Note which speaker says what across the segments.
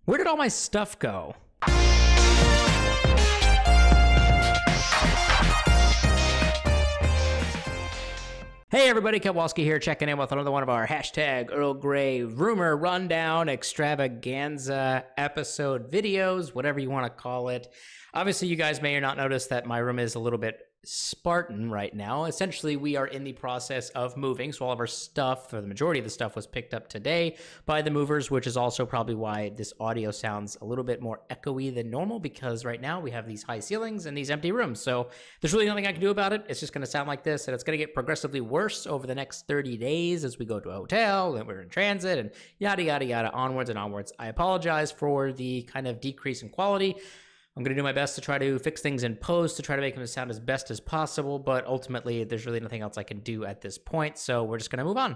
Speaker 1: Where did all my stuff go? Hey everybody, Ketwolski here, checking in with another one of our hashtag Earl Grey rumor rundown extravaganza episode videos, whatever you want to call it. Obviously, you guys may or not notice that my room is a little bit Spartan right now. Essentially, we are in the process of moving, so all of our stuff, or the majority of the stuff, was picked up today by the movers, which is also probably why this audio sounds a little bit more echoey than normal, because right now we have these high ceilings and these empty rooms. So there's really nothing I can do about it. It's just going to sound like this, and it's going to get progressively worse over the next 30 days as we go to a hotel and we're in transit and yada, yada, yada, onwards and onwards. I apologize for the kind of decrease in quality. I'm going to do my best to try to fix things in post to try to make them sound as best as possible, but ultimately there's really nothing else I can do at this point, so we're just going to move on.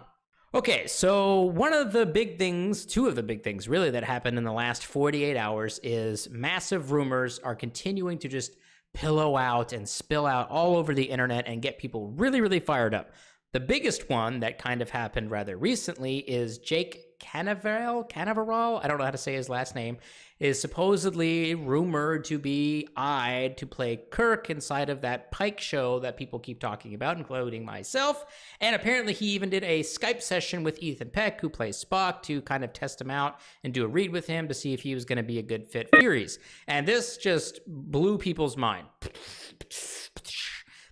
Speaker 1: Okay, so one of the big things, two of the big things really that happened in the last 48 hours is massive rumors are continuing to just pillow out and spill out all over the internet and get people really, really fired up. The biggest one that kind of happened rather recently is Jake Cannavale, I don't know how to say his last name, is supposedly rumored to be eyed to play Kirk inside of that Pike show that people keep talking about, including myself. And apparently he even did a Skype session with Ethan Peck, who plays Spock, to kind of test him out and do a read with him to see if he was going to be a good fit for the series. And this just blew people's mind.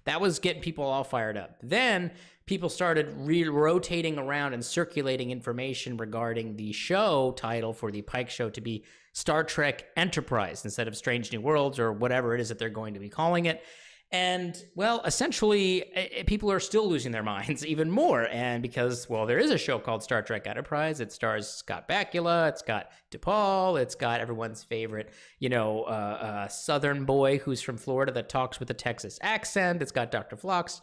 Speaker 1: That was getting people all fired up. Then people started rotating around and circulating information regarding the show title for the Pike show to be Star Trek Enterprise instead of Strange New Worlds or whatever it is that they're going to be calling it. And, well, essentially, people are still losing their minds even more. And because, well, there is a show called Star Trek Enterprise. It stars Scott Bakula, it's got DePaul, it's got everyone's favorite, Southern boy who's from Florida that talks with a Texas accent. It's got Dr. Phlox,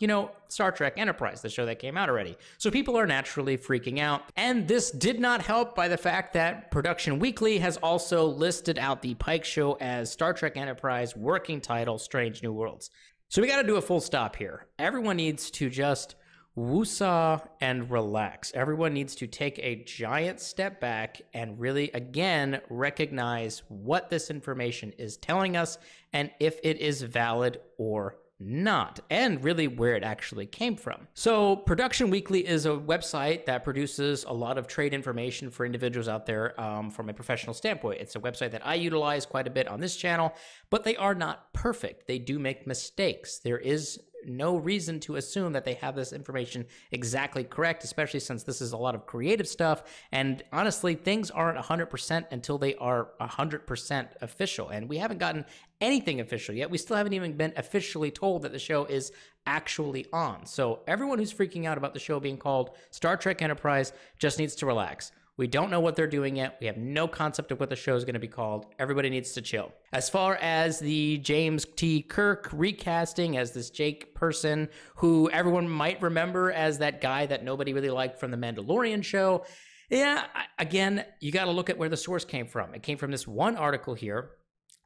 Speaker 1: Star Trek Enterprise, the show that came out already. So people are naturally freaking out. And this did not help by the fact that Production Weekly has also listed out the Pike show as Star Trek Enterprise working title Strange New Worlds. So we got to do a full stop here. Everyone needs to just woosah and relax. Everyone needs to take a giant step back and really, again, recognize what this information is telling us and if it is valid or not, and really where it actually came from. So Production Weekly is a website that produces a lot of trade information for individuals out there from a professional standpoint. It's a website that I utilize quite a bit on this channel, but they are not perfect. They do make mistakes. There is no reason to assume that they have this information exactly correct, especially since this is a lot of creative stuff. And honestly, things aren't 100% until they are 100% official. And we haven't gotten anything official yet. We still haven't even been officially told that the show is actually on. So everyone who's freaking out about the show being called Star Trek Enterprise just needs to relax. We don't know what they're doing yet. We have no concept of what the show is going to be called. Everybody needs to chill. As far as the James T Kirk recasting as this Jake person who everyone might remember as that guy that nobody really liked from the Mandalorian show, yeah, again, you got to look at where the source came from. It came from this one article here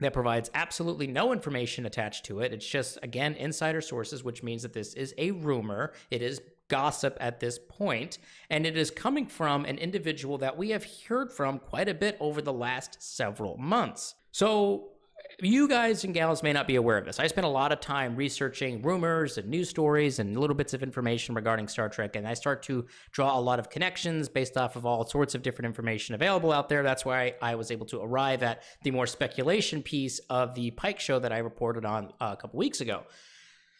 Speaker 1: that provides absolutely no information attached to it. It's just, again, insider sources, which means that this is a rumor. It is gossip at this point, and it is coming from an individual that we have heard from quite a bit over the last several months. So you guys and gals may not be aware of this. I spent a lot of time researching rumors and news stories and little bits of information regarding Star Trek, and I start to draw a lot of connections based off of all sorts of different information available out there. That's why I was able to arrive at the more speculation piece of the Pike show that I reported on a couple weeks ago.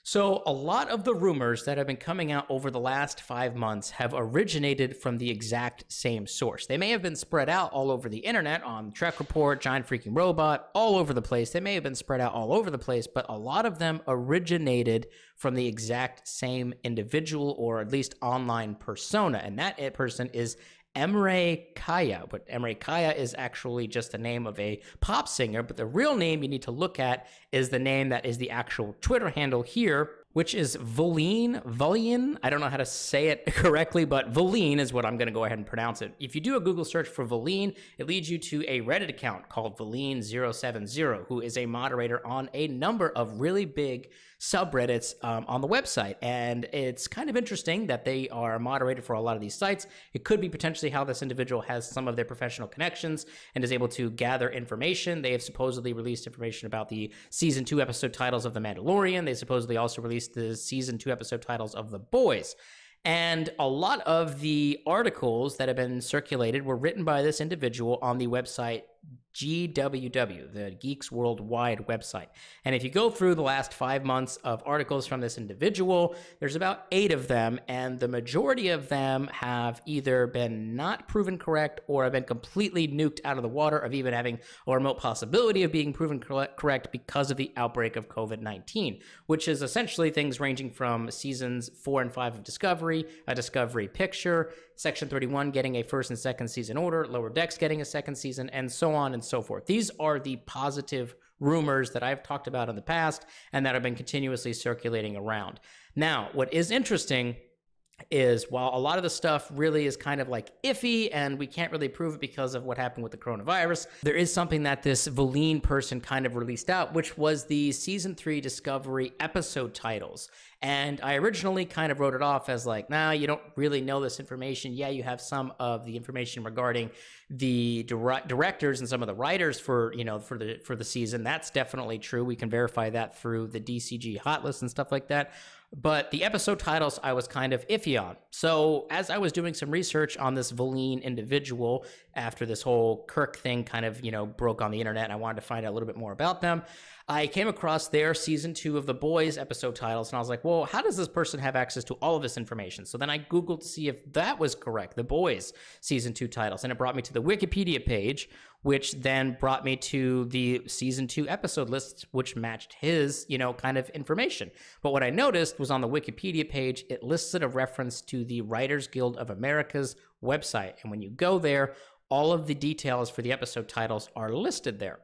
Speaker 1: So a lot of the rumors that have been coming out over the last 5 months have originated from the exact same source. They may have been spread out all over the internet on Trek Report, Giant Freaking Robot, all over the place. They may have been spread out all over the place, but a lot of them originated from the exact same individual or at least online persona. And that person is Emre Kaya, but Emre Kaya is actually just the name of a pop singer, but the real name you need to look at is the name that is the actual Twitter handle here, which is Voline. I don't know how to say it correctly, but Voline is what I'm going to go ahead and pronounce it. If you do a Google search for Voline, it leads you to a Reddit account called Voline070, who is a moderator on a number of really big subreddits on the website. And it's kind of interesting that they are moderated for a lot of these sites. It could be potentially how this individual has some of their professional connections and is able to gather information. They have supposedly released information about the season 2 episode titles of The Mandalorian. They supposedly also released the season 2 episode titles of The Boys. And a lot of the articles that have been circulated were written by this individual on the website GWW, the Geeks Worldwide website. And if you go through the last 5 months of articles from this individual, there's about 8 of them, and the majority of them have either been not proven correct or have been completely nuked out of the water of even having a remote possibility of being proven correct because of the outbreak of COVID-19, which is essentially things ranging from seasons 4 and 5 of Discovery, a Discovery picture, Section 31 getting a first and second season order, Lower Decks getting a second season, and so on and so forth. These are the positive rumors that I've talked about in the past and that have been continuously circulating around. Now, what is interesting is while a lot of the stuff really is kind of like iffy and we can't really prove it because of what happened with the coronavirus, there is something that this Valine person kind of released out, which was the season 3 Discovery episode titles. And I originally kind of wrote it off as like, nah, you don't really know this information. Yeah, you have some of the information regarding the directors and some of the writers for, you know, for the season. That's definitely true. We can verify that through the DCG hot list and stuff like that. But the episode titles I was kind of iffy on. So as I was doing some research on this Valine individual after this whole Kirk thing kind of, you know, broke on the internet and I wanted to find out a little bit more about them, I came across their season 2 of The Boys episode titles, and I was like, well, how does this person have access to all of this information? So then I Googled to see if that was correct, The Boys season 2 titles, and it brought me to the Wikipedia page, which then brought me to the season 2 episode list, which matched his, you know, kind of information. But what I noticed was on the Wikipedia page, it listed a reference to the Writers Guild of America's website. And when you go there, all of the details for the episode titles are listed there.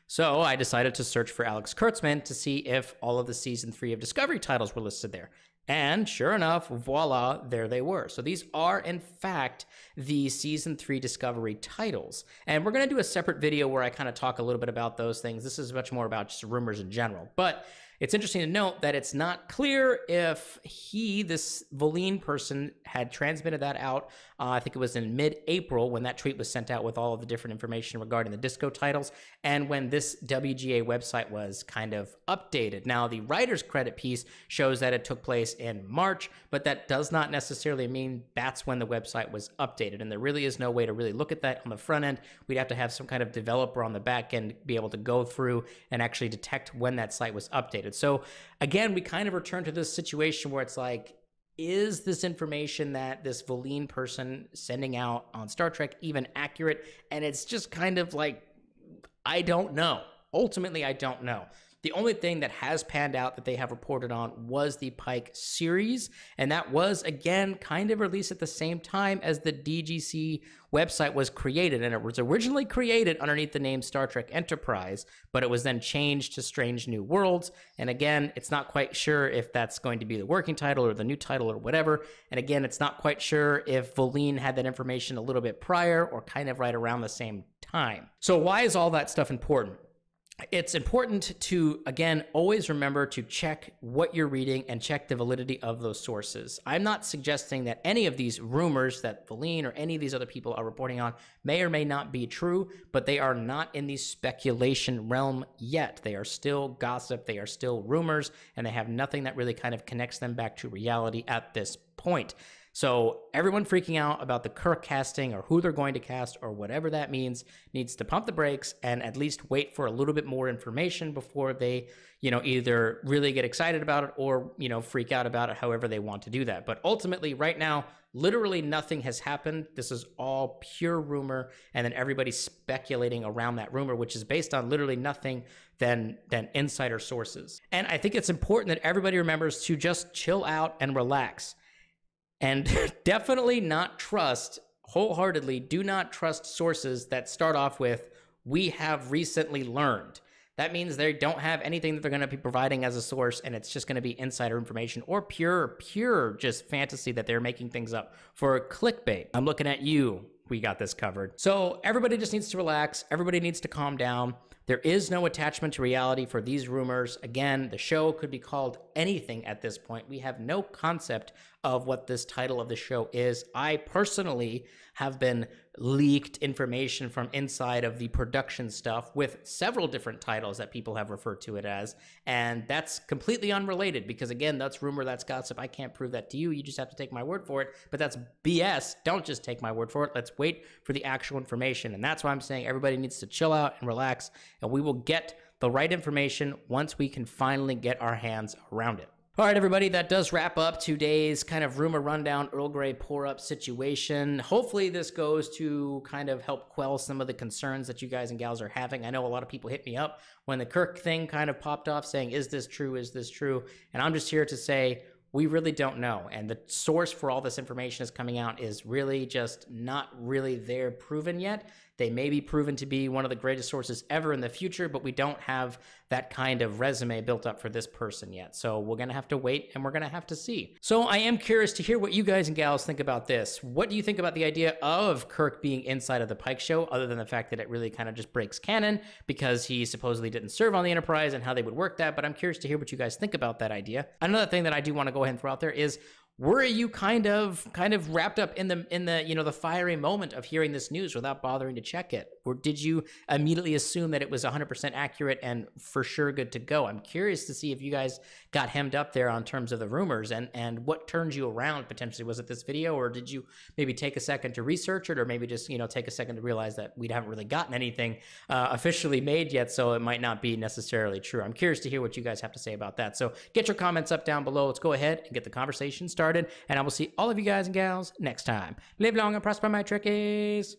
Speaker 1: So I decided to search for Alex Kurtzman to see if all of the season 3 of Discovery titles were listed there. And sure enough, voila, there they were. So these are, in fact, the season 3 Discovery titles. And we're going to do a separate video where I kind of talk a little bit about those things. This is much more about just rumors in general. But it's interesting to note that it's not clear if this Valine person, had transmitted that out. I think it was in mid-April when that tweet was sent out with all of the different information regarding the disco titles, and when this WGA website was kind of updated. Now, the writer's credit piece shows that it took place in March, but that does not necessarily mean that's when the website was updated, and there really is no way to really look at that on the front end. We'd have to have some kind of developer on the back end be able to go through and actually detect when that site was updated. So again, we kind of return to this situation where it's like, is this information that this Valine person sending out on Star Trek even accurate? And it's just kind of like, I don't know. Ultimately, I don't know. The only thing that has panned out that they have reported on was the Pike series, and that was, again, kind of released at the same time as the DGC website was created, and it was originally created underneath the name Star Trek Enterprise, but it was then changed to Strange New Worlds, and again, it's not quite sure if that's going to be the working title or the new title or whatever, and again, it's not quite sure if Valine had that information a little bit prior or kind of right around the same time. So why is all that stuff important? It's important to, again, always remember to check what you're reading and check the validity of those sources. I'm not suggesting that any of these rumors that Valine or any of these other people are reporting on may or may not be true, but they are not in the speculation realm yet. They are still gossip, they are still rumors, and they have nothing that really kind of connects them back to reality at this point. So everyone freaking out about the Kirk casting or who they're going to cast or whatever that means needs to pump the brakes and at least wait for a little bit more information before they, you know, either really get excited about it or, you know, freak out about it, however they want to do that. But ultimately, right now, literally nothing has happened. This is all pure rumor, and then everybody's speculating around that rumor, which is based on literally nothing than insider sources. And I think it's important that everybody remembers to just chill out and relax. And definitely not trust, wholeheartedly, do not trust sources that start off with, we have recently learned. That means they don't have anything that they're going to be providing as a source, and it's just going to be insider information or pure just fantasy that they're making things up for clickbait. I'm looking at you. We got this covered. So everybody just needs to relax. Everybody needs to calm down. There is no attachment to reality for these rumors. Again, the show could be called anything at this point. We have no concept of what this title of the show is. I personally have been leaked information from inside of the production stuff with several different titles that people have referred to it as, and that's completely unrelated because, again, that's rumor, that's gossip. I can't prove that to you. You just have to take my word for it, but that's BS. Don't just take my word for it. Let's wait for the actual information, and that's why I'm saying everybody needs to chill out and relax, and we will get the right information once we can finally get our hands around it. All right, everybody, that does wrap up today's kind of rumor rundown, Earl Grey pour-up situation. Hopefully this goes to kind of help quell some of the concerns that you guys and gals are having. I know a lot of people hit me up when the Kirk thing kind of popped off saying, is this true, is this true? And I'm just here to say, we really don't know. And the source for all this information is coming out is really just not really there proven yet. They may be proven to be one of the greatest sources ever in the future, but we don't have that kind of resume built up for this person yet. So we're going to have to wait and we're going to have to see. So I am curious to hear what you guys and gals think about this. What do you think about the idea of Kirk being inside of the Pike show, other than the fact that it really kind of just breaks canon because he supposedly didn't serve on the Enterprise and how they would work that? But I'm curious to hear what you guys think about that idea. Another thing that I do want to go ahead and throw out there is, were you kind of wrapped up in the you know, the fiery moment of hearing this news without bothering to check it? Or did you immediately assume that it was 100% accurate and for sure good to go? I'm curious to see if you guys got hemmed up there on terms of the rumors and what turned you around potentially. Was it this video, or did you maybe take a second to research it, or maybe just, you know, take a second to realize that we haven't really gotten anything officially made yet, so it might not be necessarily true? I'm curious to hear what you guys have to say about that. So get your comments up down below. Let's go ahead and get the conversation started, and I will see all of you guys and gals next time. Live long and prosper, my Trekkies.